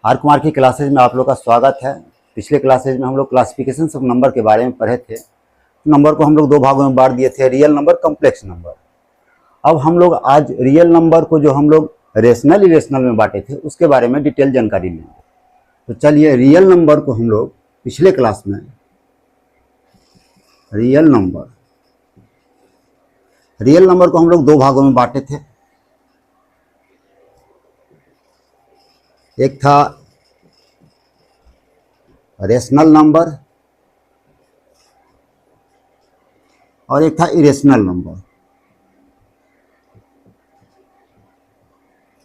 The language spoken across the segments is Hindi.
आर कुमार की क्लासेज में आप लोग का स्वागत है। पिछले क्लासेज में हम लोग क्लासिफिकेशन ऑफ नंबर के बारे में पढ़े थे। नंबर को हम लोग दो भागों में बांट दिए थे, रियल नंबर, कॉम्प्लेक्स नंबर। अब हम लोग आज रियल नंबर को जो हम लोग रेशनल इरेशनल में बांटे थे उसके बारे में डिटेल जानकारी लेंगे। तो चलिए, रियल नंबर को हम लोग पिछले क्लास में रियल नंबर को हम लोग दो भागों में बांटे थे। एक था रेशनल नंबर और एक था इरेशनल नंबर।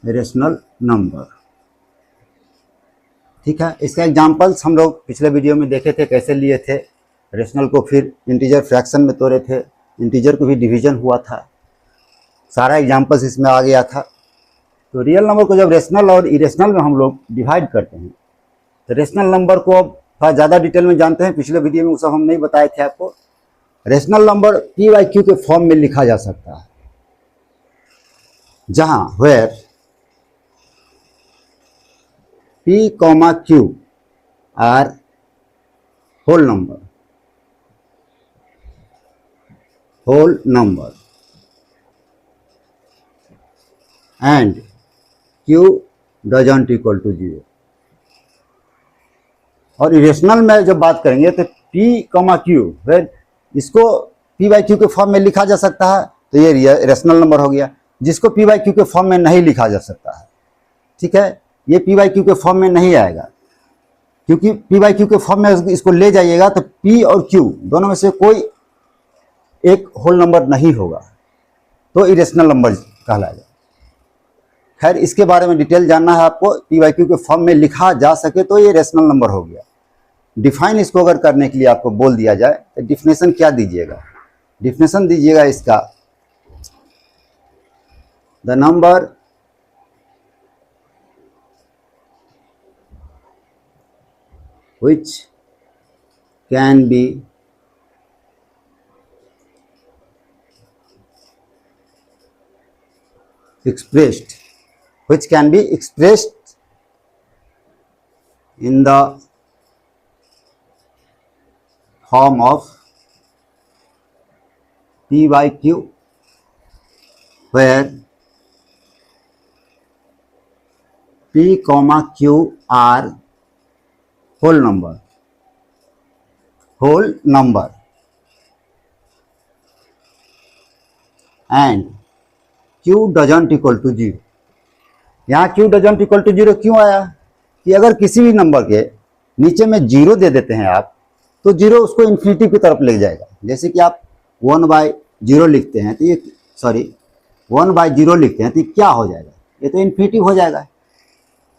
रेशनल नंबर, ठीक है। इसका एग्जांपल्स हम लोग पिछले वीडियो में देखे थे, कैसे लिए थे। रेशनल को फिर इंटीजर फ्रैक्शन में तोड़े थे, इंटीजर को भी डिवीजन हुआ था, सारा एग्जांपल्स इसमें आ गया था। तो रियल नंबर को जब रेशनल और इरेशनल में हम लोग डिवाइड करते हैं तो रेशनल नंबर को अब थोड़ा ज़्यादा डिटेल में जानते हैं। पिछले वीडियो में वो सब हम नहीं बताए थे आपको। Rational number P by Q के फॉर्म में लिखा जा सकता है, जहां where P comma Q are whole number and Q doesn't equal to 0। और इरेशनल में जब बात करेंगे तो P कॉमा Q, वेर इसको P बाई Q के फॉर्म में लिखा जा सकता है तो ये रेशनल नंबर हो गया। जिसको P बाई Q के फॉर्म में नहीं लिखा जा सकता है, ठीक है, ये P बाई Q के फॉर्म में नहीं आएगा, क्योंकि P बाई Q के फॉर्म में इसको ले जाइएगा तो P और Q दोनों में से कोई एक होल नंबर नहीं होगा, तो इरेशनल नंबर कहलाएगा। खैर, इसके बारे में डिटेल जानना है आपको। पी बाई क्यू के फॉर्म में लिखा जा सके तो ये रेशनल नंबर हो गया। डिफाइन इसको अगर करने के लिए आपको बोल दिया जाए तो डिफिनेशन क्या दीजिएगा? डिफिनेशन दीजिएगा इसका, the number which can be expressed in the form of P by Q, where P comma Q are whole number and Q doesn't equal to 0। यहाँ Q doesn't equal to 0 क्यों आया? कि अगर किसी भी नंबर के नीचे में 0 दे देते हैं आप, तो 0 उसको इन्फिनिटी की तरफ ले जाएगा। जैसे कि आप 1/0 लिखते हैं तो ये 1/0 लिखते हैं तो ये क्या हो जाएगा? ये तो इन्फिनिटी हो जाएगा।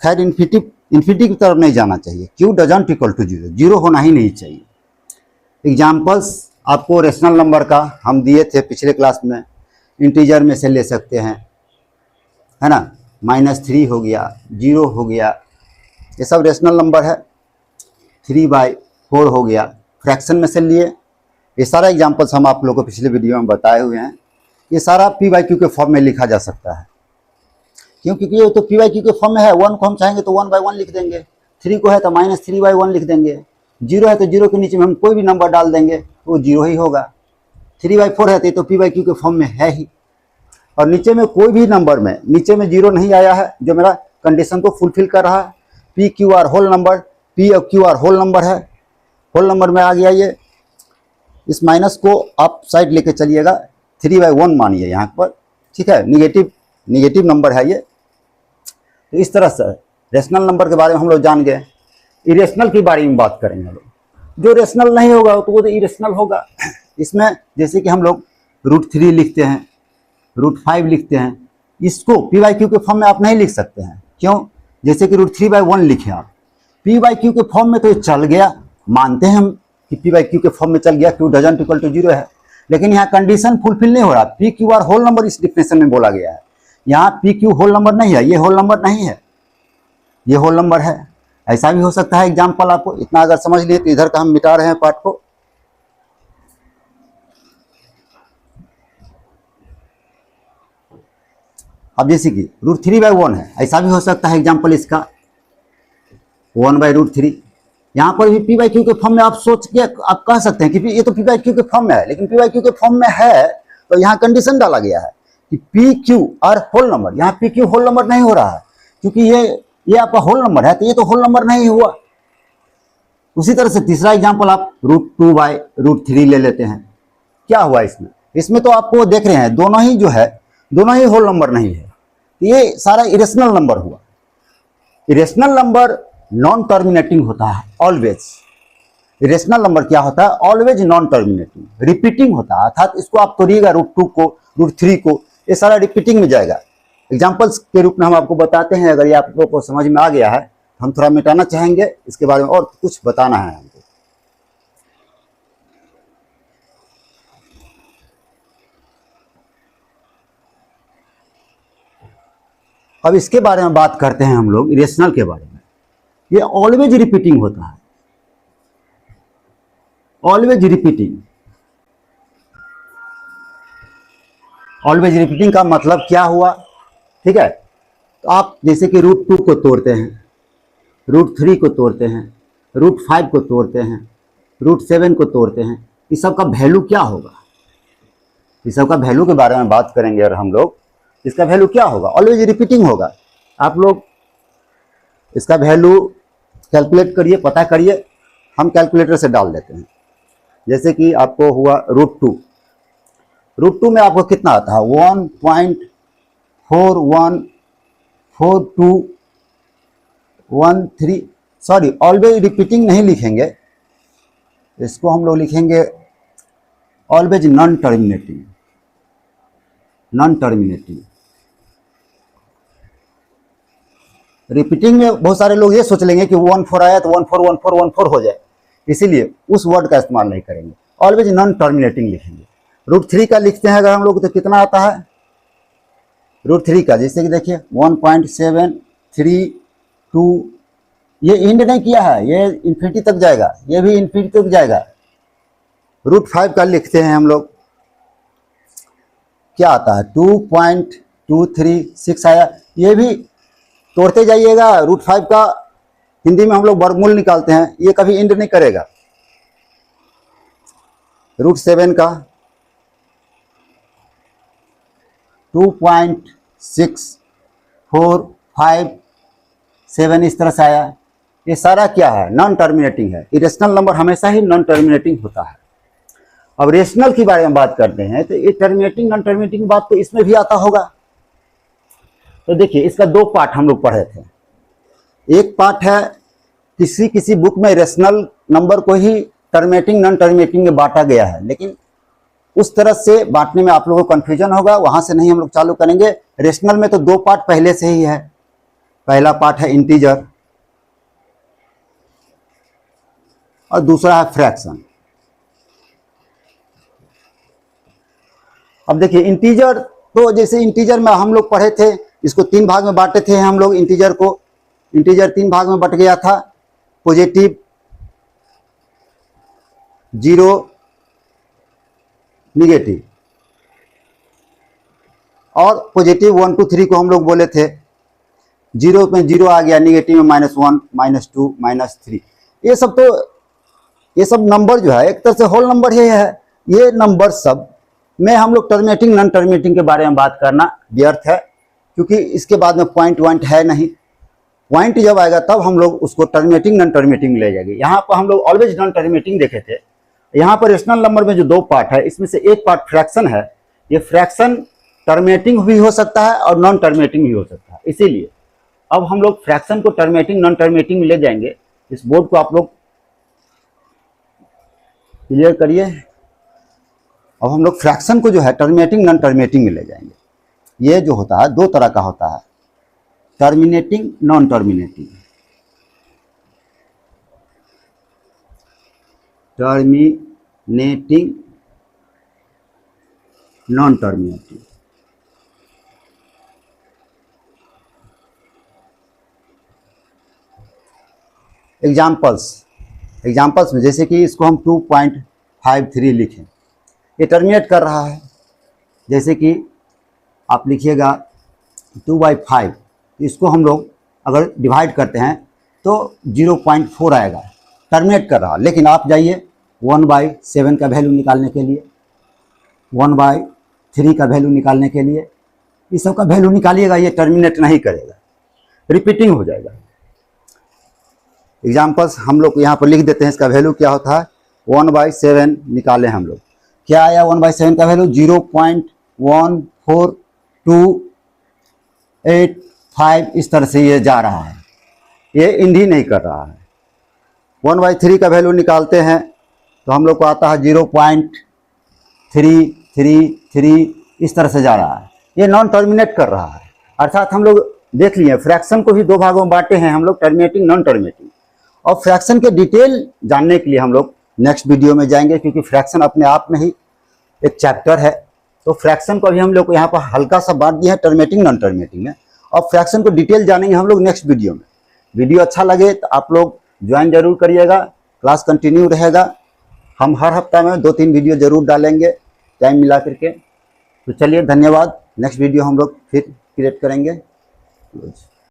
खैर, इन्फिनिटी की तरफ नहीं जाना चाहिए। Q doesn't equal to 0, 0 होना ही नहीं चाहिए। एग्जाम्पल्स आपको रेशनल नंबर का हम दिए थे पिछले क्लास में। इंटीजर में से ले सकते हैं, है ना, -3 हो गया, 0 हो गया, ये सब रेशनल नंबर है। 3/4 हो गया, फ्रैक्शन में से लिए। ये सारा एग्जाम्पल्स हम आप लोगों को पिछले वीडियो में बताए हुए हैं। ये सारा P बाई Q के फॉर्म में लिखा जा सकता है, क्योंकि ये तो P बाई Q के फॉर्म में है। 1 को हम चाहेंगे तो 1/1 लिख देंगे, 3 को है तो -3/1 लिख देंगे, 0 है तो 0 के नीचे में हम कोई भी नंबर डाल देंगे तो वो 0 ही होगा। 3/4 है तो P बाई Q के फॉर्म में है ही। और नीचे में कोई भी नंबर में नीचे में 0 नहीं आया है जो मेरा कंडीशन को फुलफिल कर रहा है। P Q R whole number, P और Q R होल नंबर है, होल नंबर में आ गया ये। इस माइनस को आप साइड लेके चलिएगा, 3/1 मानिए यहाँ पर, ठीक है, निगेटिव नंबर है ये। तो इस तरह से रेशनल नंबर के बारे में हम लोग जान गए। इरेशनल के बारे में बात करेंगे लोग। जो रेशनल नहीं होगा तो वो तो इरेशनल होगा। इसमें जैसे कि हम लोग √3 लिखते हैं, √5 लिखते हैं, इसको P बाई Q के फॉर्म में आप नहीं लिख सकते हैं। क्यों? जैसे कि √3/1 लिखे आप, P बाई Q के फॉर्म में तो ये चल गया, मानते हैं हम कि P बाई Q के फॉर्म में चल गया, Q डजंट इक्वल टू 0 है, लेकिन यहाँ कंडीशन फुलफिल नहीं हो रहा। P Q R whole number इस डिफिनेशन में बोला गया है। यहाँ P Q होल नंबर नहीं है, ये होल नंबर नहीं है, ये होल नंबर है। ऐसा भी हो सकता है। एग्जाम्पल आपको इतना अगर समझ लिए तो इधर का हम मिटा रहे हैं पार्ट को। अब जैसे कि √3/1 है, ऐसा भी हो सकता है एग्जाम्पल इसका। 1/√3। यहाँ पर भी पी बाई क्यू के फॉर्म में आप सोच के आप कह सकते हैं कि ये तो पी बाई क्यू के फॉर्म में है, लेकिन पी बाई क्यू के फॉर्म में है तो यहाँ कंडीशन डाला गया है कि P Q are whole number. यहाँ पी क्यू होल नंबर नहीं हो रहा है क्योंकि ये आपका होल नंबर है, तो ये तो होल नंबर नहीं हुआ। उसी तरह से तीसरा एग्जाम्पल आप √2/√3 ले लेते हैं। क्या हुआ इसमें? इसमें तो आपको देख रहे हैं दोनों ही जो है, दोनों ही होल नंबर नहीं है, ये सारा इरेशनल नंबर हुआ। इरेशनल नंबर नॉन टर्मिनेटिंग होता है ऑलवेज। इरेशनल नंबर क्या होता है? ऑलवेज नॉन टर्मिनेटिंग, रिपीटिंग होता है। अर्थात इसको आप तोड़िएगा √2 को, √3 को, ये सारा रिपीटिंग में जाएगा। एग्जाम्पल्स के रूप में हम आपको बताते हैं। अगर ये आप लोगों को समझ में आ गया है, हम थोड़ा मिटाना चाहेंगे इसके बारे में और कुछ बताना है हमको। अब इसके बारे में बात करते हैं हम लोग, इरेशनल के बारे में। ये ऑलवेज रिपीटिंग होता है, ऑलवेज रिपीटिंग। ऑलवेज रिपीटिंग का मतलब क्या हुआ? ठीक है, तो आप जैसे कि √2 को तोड़ते हैं, √3 को तोड़ते हैं, √5 को तोड़ते हैं, √7 को तोड़ते हैं, इस सब का वैल्यू क्या होगा? इस सब का वैल्यू के बारे में बात करेंगे और हम लोग इसका वैल्यू क्या होगा? ऑलवेज रिपीटिंग होगा। आप लोग इसका वैल्यू कैलकुलेट करिए, पता करिए। हम कैलकुलेटर से डाल देते हैं। जैसे कि आपको हुआ √2 में आपको कितना आता है? 1.414213। सॉरी, ऑलवेज रिपीटिंग नहीं लिखेंगे, इसको हम लोग लिखेंगे always non terminating. Non terminating repeating में बहुत सारे लोग ये सोच लेंगे कि 14 आया तो 141414 हो जाए, इसीलिए उस वर्ड का इस्तेमाल नहीं करेंगे, ऑलवेज नॉन टर्मिनेटिंग लिखेंगे। √3 का लिखते हैं अगर हम लोग तो कितना आता है? √3 का जैसे कि देखिए 1.732, ये इंड नहीं किया है, ये इन्फिनिटी तक जाएगा, ये भी इन्फिनिटी तक जाएगा। √5 का लिखते हैं हम लोग, क्या आता है? 2.236 आया, ये भी तोड़ते जाइएगा। √5 का हिंदी में हम लोग वर्गमूल निकालते हैं, ये कभी इंड नहीं करेगा। √7 का 2.6457 इस तरह से आया। ये सारा क्या है? नॉन टर्मिनेटिंग है। इरेशनल नंबर हमेशा ही नॉन टर्मिनेटिंग होता है। अब रेशनल की बारे में बात करते हैं तो ये टर्मिनेटिंग नॉन टर्मिनेटिंग की बात तो इसमें भी आता होगा। तो देखिए, इसका 2 पार्ट हम लोग पढ़े थे। एक पार्ट है किसी बुक में रेशनल नंबर को ही टर्मिनेटिंग नॉन टर्मिनेटिंग में बांटा गया है, लेकिन उस तरह से बांटने में आप लोगों को कंफ्यूजन होगा, वहां से नहीं हम लोग चालू करेंगे। रेशनल में तो 2 पार्ट पहले से ही है। पहला पार्ट है इंटीजर और दूसरा है फ्रैक्शन। अब देखिए, इंटीजर तो जैसे इंटीजर में हम लोग पढ़े थे, इसको 3 भाग में बांटे थे हम लोग इंटीजर को। इंटीजर 3 भाग में बट गया था, पॉजिटिव, 0, निगेटिव। और पॉजिटिव 1 2 3 को हम लोग बोले थे, 0 में 0 आ गया, निगेटिव में -1 -2 -3। ये सब नंबर जो है एक तरह से होल नंबर ही है। ये नंबर सब में हम लोग टर्मिनेटिंग नॉन टर्मिनेटिंग के बारे में बात करना व्यर्थ है, क्योंकि इसके बाद में पॉइंट है नहीं। पॉइंट जब आएगा तब हम लोग उसको टर्मिनेटिंग नॉन टर्मिनेटिंग में ले जाएंगे। यहाँ पर हम लोग ऑलवेज नॉन टर्मिनेटिंग देखे थे। यहाँ पर रेशनल नंबर में जो 2 पार्ट है, इसमें से एक पार्ट फ्रैक्शन है। ये फ्रैक्शन टर्मिनेटिंग भी हो सकता है और नॉन टर्मिनेटिंग भी हो सकता है। इसीलिए अब हम लोग फ्रैक्शन को टर्मिनेटिंग नॉन टर्मिनेटिंग में ले जाएंगे। इस बोर्ड को आप लोग क्लियर करिए। अब हम लोग फ्रैक्शन को जो है टर्मिनेटिंग नॉन टर्मिनेटिंग में ले जाएंगे। ये जो होता है 2 तरह का होता है, terminating non terminating. Terminating non terminating. Examples में जैसे कि इसको हम 2.53 लिखें, ये टर्मिनेट कर रहा है। जैसे कि आप लिखिएगा 2/5, इसको हम लोग अगर डिवाइड करते हैं तो 0.4 आएगा, टर्मिनेट कर रहा। लेकिन आप जाइए 1/7 का वैल्यू निकालने के लिए, 1/3 का वैल्यू निकालने के लिए, इस सब का वैल्यू निकालिएगा, ये टर्मिनेट नहीं करेगा, रिपीटिंग हो जाएगा। एग्जाम्पल्स हम लोग यहाँ पर लिख देते हैं, इसका वैल्यू क्या होता है। 1/7 निकाले हम लोग, क्या आया 1/7 का वैल्यू 0.14285, इस तरह से ये जा रहा है, ये इंड ही नहीं कर रहा है। 1/3 का वैल्यू निकालते हैं तो हम लोग को आता है 0.333, इस तरह से जा रहा है, ये नॉन टर्मिनेट कर रहा है। अर्थात हम लोग देख लिए फ्रैक्शन को भी दो भागों में बांटे हैं हम लोग, टर्मिनेटिंग नॉन टर्मिनेटिंग। और फ्रैक्शन के डिटेल जानने के लिए हम लोग नेक्स्ट वीडियो में जाएंगे, क्योंकि फ्रैक्शन अपने आप में ही एक चैप्टर है। तो फ्रैक्शन को भी हम लोग को यहाँ पर हल्का सा बांट दिया है, टर्मिनेटिंग नॉन टर्मिनेटिंग में। और फ्रैक्शन को डिटेल जानेंगे हम लोग नेक्स्ट वीडियो में। वीडियो अच्छा लगे तो आप लोग ज्वाइन जरूर करिएगा, क्लास कंटिन्यू रहेगा। हम हर हफ्ता में 2-3 वीडियो जरूर डालेंगे टाइम मिला करके। तो चलिए, धन्यवाद। नेक्स्ट वीडियो हम लोग फिर क्रिएट करेंगे।